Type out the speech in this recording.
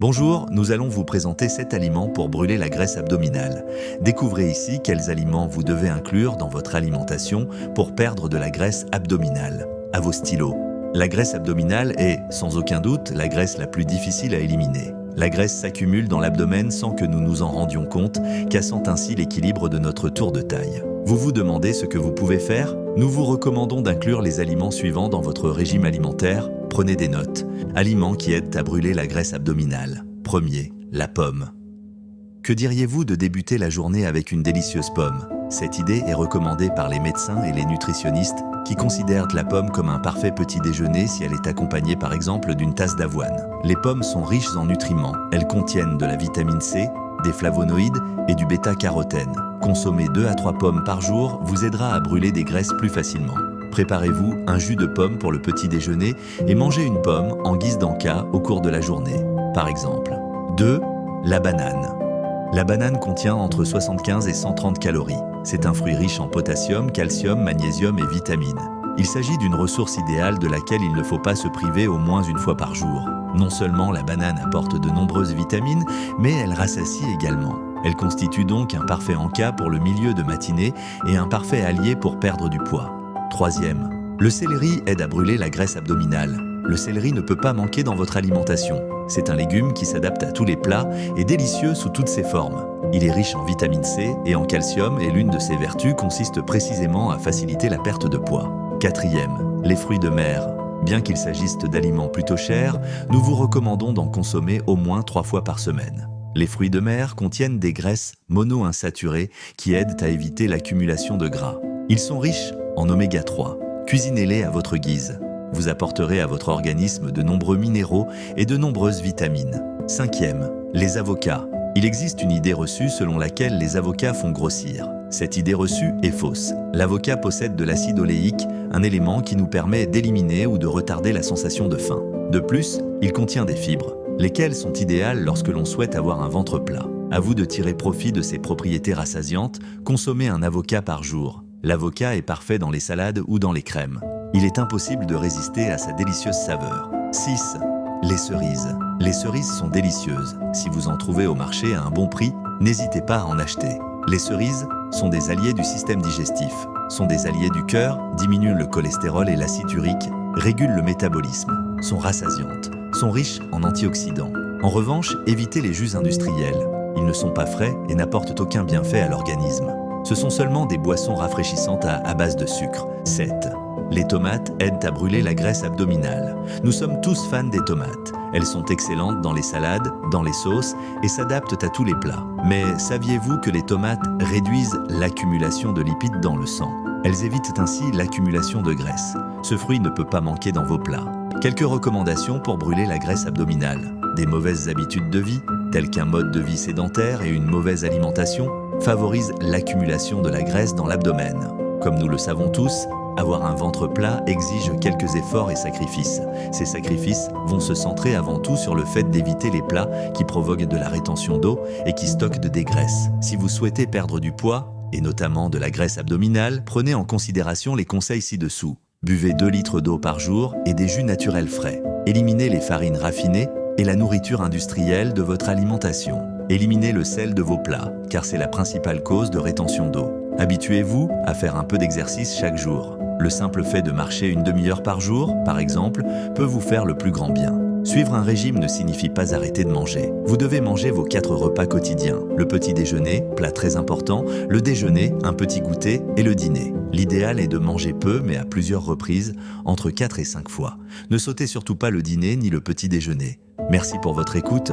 Bonjour, nous allons vous présenter 7 aliments pour brûler la graisse abdominale. Découvrez ici quels aliments vous devez inclure dans votre alimentation pour perdre de la graisse abdominale. À vos stylos. La graisse abdominale est, sans aucun doute, la graisse la plus difficile à éliminer. La graisse s'accumule dans l'abdomen sans que nous nous en rendions compte, cassant ainsi l'équilibre de notre tour de taille. Vous vous demandez ce que vous pouvez faire? Nous vous recommandons d'inclure les aliments suivants dans votre régime alimentaire. Prenez des notes. Aliments qui aident à brûler la graisse abdominale. Premier, la pomme. Que diriez-vous de débuter la journée avec une délicieuse pomme? Cette idée est recommandée par les médecins et les nutritionnistes qui considèrent la pomme comme un parfait petit déjeuner si elle est accompagnée par exemple d'une tasse d'avoine. Les pommes sont riches en nutriments. Elles contiennent de la vitamine C, des flavonoïdes et du bêta-carotène. Consommer 2 à 3 pommes par jour vous aidera à brûler des graisses plus facilement. Préparez-vous un jus de pomme pour le petit déjeuner et mangez une pomme en guise d'en-cas au cours de la journée, par exemple. 2. La banane. La banane contient entre 75 et 130 calories. C'est un fruit riche en potassium, calcium, magnésium et vitamines. Il s'agit d'une ressource idéale de laquelle il ne faut pas se priver au moins une fois par jour. Non seulement la banane apporte de nombreuses vitamines, mais elle rassasie également. Elle constitue donc un parfait en-cas pour le milieu de matinée et un parfait allié pour perdre du poids. 3e, le céleri aide à brûler la graisse abdominale. Le céleri ne peut pas manquer dans votre alimentation. C'est un légume qui s'adapte à tous les plats et délicieux sous toutes ses formes. Il est riche en vitamine C et en calcium et l'une de ses vertus consiste précisément à faciliter la perte de poids. 4e, les fruits de mer. Bien qu'il s'agisse d'aliments plutôt chers, nous vous recommandons d'en consommer au moins 3 fois par semaine. Les fruits de mer contiennent des graisses monoinsaturées qui aident à éviter l'accumulation de gras. Ils sont riches en oméga 3. Cuisinez-les à votre guise. Vous apporterez à votre organisme de nombreux minéraux et de nombreuses vitamines. 5e, les avocats. Il existe une idée reçue selon laquelle les avocats font grossir. Cette idée reçue est fausse. L'avocat possède de l'acide oléique, un élément qui nous permet d'éliminer ou de retarder la sensation de faim. De plus, il contient des fibres, lesquelles sont idéales lorsque l'on souhaite avoir un ventre plat. À vous de tirer profit de ses propriétés rassasiantes, consommez un avocat par jour. L'avocat est parfait dans les salades ou dans les crèmes. Il est impossible de résister à sa délicieuse saveur. 6. Les cerises. Les cerises sont délicieuses. Si vous en trouvez au marché à un bon prix, n'hésitez pas à en acheter. Les cerises sont des alliés du système digestif, sont des alliés du cœur, diminuent le cholestérol et l'acide urique, régulent le métabolisme, sont rassasiantes, sont riches en antioxydants. En revanche, évitez les jus industriels. Ils ne sont pas frais et n'apportent aucun bienfait à l'organisme. Ce sont seulement des boissons rafraîchissantes à base de sucre. 7. Les tomates aident à brûler la graisse abdominale. Nous sommes tous fans des tomates. Elles sont excellentes dans les salades, dans les sauces et s'adaptent à tous les plats. Mais saviez-vous que les tomates réduisent l'accumulation de lipides dans le sang? Elles évitent ainsi l'accumulation de graisse. Ce fruit ne peut pas manquer dans vos plats. Quelques recommandations pour brûler la graisse abdominale. Des mauvaises habitudes de vie, telles qu'un mode de vie sédentaire et une mauvaise alimentation, favorisent l'accumulation de la graisse dans l'abdomen. Comme nous le savons tous, avoir un ventre plat exige quelques efforts et sacrifices. Ces sacrifices vont se centrer avant tout sur le fait d'éviter les plats qui provoquent de la rétention d'eau et qui stockent de des graisses. Si vous souhaitez perdre du poids, et notamment de la graisse abdominale, prenez en considération les conseils ci-dessous. Buvez 2 litres d'eau par jour et des jus naturels frais. Éliminez les farines raffinées et la nourriture industrielle de votre alimentation. Éliminez le sel de vos plats, car c'est la principale cause de rétention d'eau. Habituez-vous à faire un peu d'exercice chaque jour. Le simple fait de marcher une demi-heure par jour, par exemple, peut vous faire le plus grand bien. Suivre un régime ne signifie pas arrêter de manger. Vous devez manger vos 4 repas quotidiens. Le petit déjeuner, plat très important, le déjeuner, un petit goûter et le dîner. L'idéal est de manger peu, mais à plusieurs reprises, entre 4 et 5 fois. Ne sautez surtout pas le dîner ni le petit déjeuner. Merci pour votre écoute.